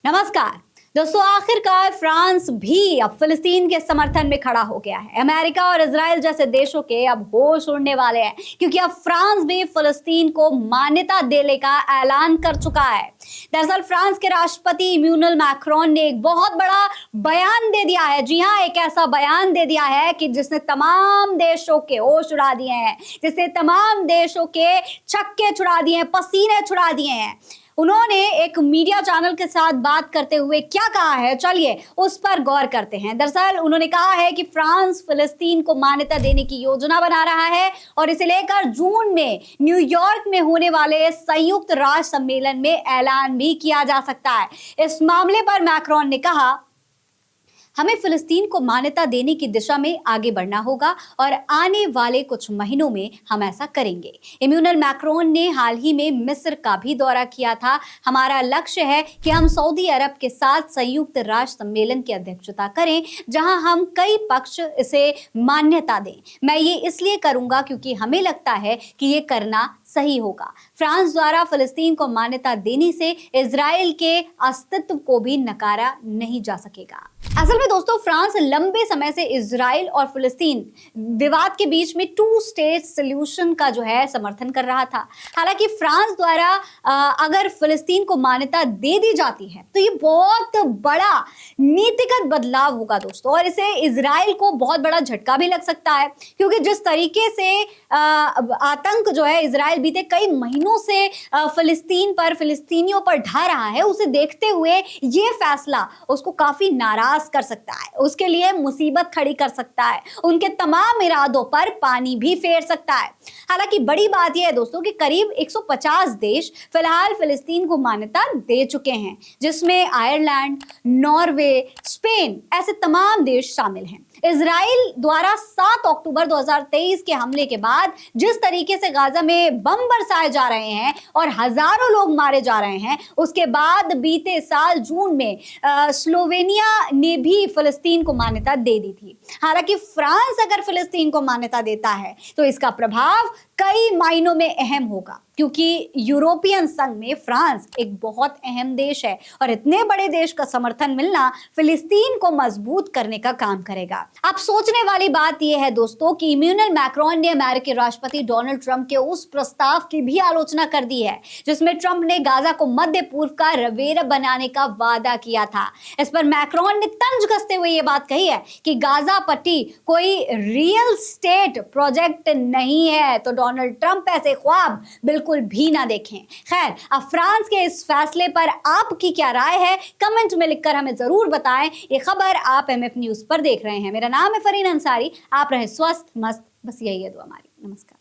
नमस्कार दोस्तों, आखिरकार फ्रांस भी अब फिलिस्तीन के समर्थन में खड़ा हो गया है। अमेरिका और इजराइल जैसे देशों के अब होश उड़ने वाले हैं, क्योंकि अब फ्रांस भी फिलिस्तीन को मान्यता देने का ऐलान कर चुका है। दरअसल फ्रांस के राष्ट्रपति इमैनुअल मैक्रोन ने एक बहुत बड़ा बयान दे दिया है। जी हाँ, एक ऐसा बयान दे दिया है कि जिसने तमाम देशों के होश उड़ा दिए हैं, जिसने तमाम देशों के छक्के छुड़ा दिए हैं, पसीने छुड़ा दिए हैं। उन्होंने एक मीडिया चैनल के साथ बात करते हुए क्या कहा है, चलिए उस पर गौर करते हैं। दरअसल उन्होंने कहा है कि फ्रांस फिलिस्तीन को मान्यता देने की योजना बना रहा है और इसे लेकर जून में न्यूयॉर्क में होने वाले संयुक्त राष्ट्र सम्मेलन में ऐलान भी किया जा सकता है। इस मामले पर मैक्रोन ने कहा, हमें फिलिस्तीन को मान्यता देने की दिशा में आगे बढ़ना होगा और आने वाले कुछ महीनों में हम ऐसा करेंगे। इमैनुअल मैक्रोन ने हाल ही में मिस्र का भी दौरा किया था। हमारा लक्ष्य है कि हम सऊदी अरब के साथ संयुक्त राष्ट्र सम्मेलन की अध्यक्षता करें, जहां हम कई पक्ष इसे मान्यता दें। मैं ये इसलिए करूंगा क्योंकि हमें लगता है कि ये करना सही होगा। फ्रांस द्वारा फिलिस्तीन को मान्यता देने से इजराइल के अस्तित्व को भी नकारा नहीं जा सकेगा। असल में दोस्तों, फ्रांस लंबे समय से इजराइल और फिलिस्तीन विवाद के बीच में टू स्टेट सॉल्यूशन का जो है समर्थन कर रहा था। हालांकि फ्रांस द्वारा अगर फिलिस्तीन को मान्यता दे दी जाती है तो ये बहुत बड़ा नीतिगत बदलाव होगा दोस्तों, और इसे इजराइल को बहुत बड़ा झटका भी लग सकता है, क्योंकि जिस तरीके से आतंक जो है इजराइल बीते कई महीनों से फिलिस्तीनियों पर ढा रहा है, उसे देखते हुए ये फैसला उसको काफी नाराज कर सकता है, उसके लिए मुसीबत खड़ी कर सकता है, उनके तमाम इरादों पर पानी भी फेर सकता है। हालांकि बड़ी बात यह है दोस्तों कि करीब 150 देश फिलहाल फिलिस्तीन को मान्यता दे चुके हैं, जिसमें आयरलैंड, नॉर्वे, स्पेन ऐसे तमाम देश शामिल हैं। इजराइल द्वारा 7 अक्टूबर 2023 के हमले के बाद जिस तरीके से गाजा में बम बरसाए जा रहे हैं और हजारों लोग मारे जा रहे हैं, उसके बाद बीते साल जून में स्लोवेनिया ने भी फिलिस्तीन को मान्यता दे दी थी। हालांकि फ्रांस अगर फिलिस्तीन को मान्यता देता है तो इसका प्रभाव कई मायनों में अहम होगा, क्योंकि यूरोपियन संघ में फ्रांस एक बहुत अहम देश है और इतने बड़े देश का समर्थन मिलना फिलिस्तीन को मजबूत करने का काम करेगा। अब सोचने वाली बात यह है दोस्तों कि इमैनुअल मैक्रोन ने अमेरिकी राष्ट्रपति डोनाल्ड ट्रंप के उस प्रस्ताव की भी आलोचना कर दी है, जिसमें ट्रंप ने गाजा को मध्य पूर्व का रवेरा बनाने का वादा किया था। इस पर मैक्रोन ने तंज कसते हुए यह बात कही है कि गाजा पट्टी कोई रियल स्टेट प्रोजेक्ट नहीं है, तो डोनाल्ड ट्रंप ऐसे ख्वाब बिल्कुल भी ना देखें। खैर, अब फ्रांस के इस फैसले पर आपकी क्या राय है, कमेंट में लिखकर हमें जरूर बताएं। ये खबर आप MF न्यूज पर देख रहे हैं। मेरा नाम है फरीन अंसारी। आप रहे स्वस्थ मस्त, बस यही है दुआ हमारी। नमस्कार।